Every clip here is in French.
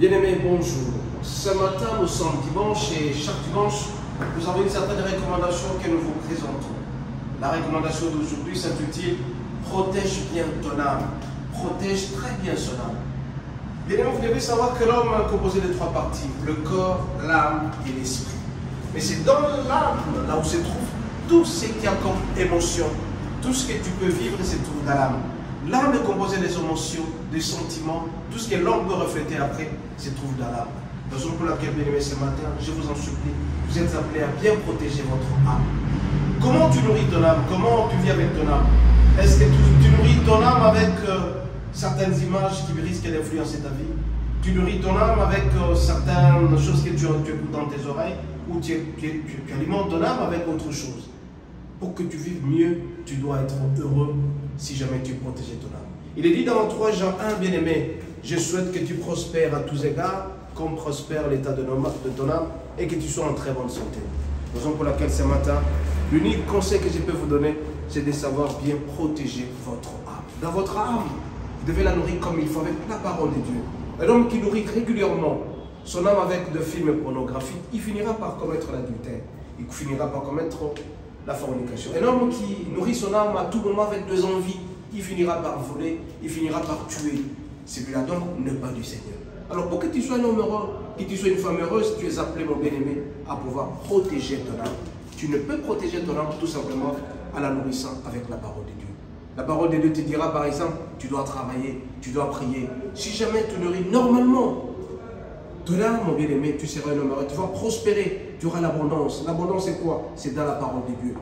Bien-aimés, bonjour. Ce matin, nous sommes dimanche et chaque dimanche, nous avons une certaine recommandation que nous vous présentons. La recommandation d'aujourd'hui s'intitule « Protège bien ton âme ». Protège très bien son âme. Bien-aimés, vous devez savoir que l'homme est composé de trois parties, le corps, l'âme et l'esprit. Mais c'est dans l'âme, là où se trouve tout ce qu'il y a comme émotion, tout ce que tu peux vivre se trouve dans l'âme. L'âme est composée des émotions, des sentiments, tout ce que l'homme peut refléter après se trouve dans l'âme. Raison pour laquelle, bien aimé, ce matin, je vous en supplie, vous êtes appelés à bien protéger votre âme. Comment tu nourris ton âme? Comment tu vis avec ton âme? Est-ce que tu nourris ton âme avec certaines images qui risquent d'influencer ta vie? Tu nourris ton âme avec certaines choses que tu écoutes dans tes oreilles? Ou tu alimentes ton âme avec autre chose? Pour que tu vives mieux, tu dois être heureux si jamais tu protèges ton âme. Il est dit dans 3 Jean 1, bien-aimé, je souhaite que tu prospères à tous égards, comme prospère l'état de ton âme, et que tu sois en très bonne santé. Raison pour laquelle ce matin, l'unique conseil que je peux vous donner, c'est de savoir bien protéger votre âme. Dans votre âme, vous devez la nourrir comme il faut, avec la parole de Dieu. Un homme qui nourrit régulièrement son âme avec de films pornographiques, il finira par commettre l'adultère. Il finira par commettre la fornication. Un homme qui nourrit son âme à tout moment avec des envies, il finira par voler, il finira par tuer. Celui-là donc n'est pas du Seigneur. Alors pour que tu sois un homme heureux, que tu sois une femme heureuse, tu es appelé, mon bien-aimé, à pouvoir protéger ton âme. Tu ne peux protéger ton âme tout simplement en la nourrissant avec la parole de Dieu. La parole de Dieu te dira par exemple, tu dois travailler, tu dois prier. Si jamais tu nourris normalement ton âme, mon bien-aimé, tu seras un homme heureux, tu vas prospérer, tu auras l'abondance. L'abondance c'est quoi? C'est dans la parole de Dieu.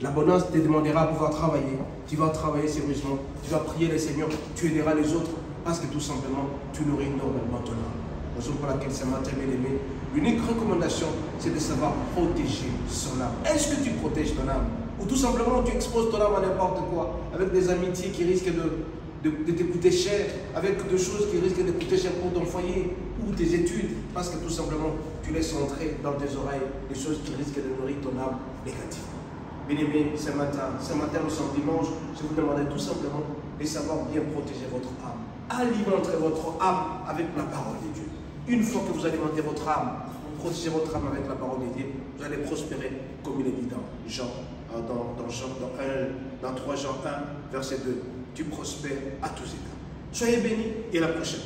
L'abondance te demandera de pouvoir travailler, tu vas travailler sérieusement, tu vas prier le Seigneur, tu aideras les autres, parce que tout simplement, tu nourris normalement ton âme. Raison pour laquelle ce matin, bien-aimé, l'unique recommandation, c'est de savoir protéger son âme. Est-ce que tu protèges ton âme? Ou tout simplement, tu exposes ton âme à n'importe quoi, avec des amitiés qui risquent de te coûter cher, avec des choses qui risquent de coûter cher pour ton foyer ou tes études, parce que tout simplement, tu laisses entrer dans tes oreilles des choses qui risquent de nourrir ton âme négativement. Bien-aimé, ce matin, nous sommes dimanche, je vous demandais tout simplement de savoir bien protéger votre âme. Alimentez votre âme avec la parole de Dieu. Une fois que vous alimentez votre âme, protégez votre âme avec la parole de Dieu, vous allez prospérer comme il est dit dans 3 Jean 1, verset 2. Tu prospères à tous égards. Soyez bénis et à la prochaine.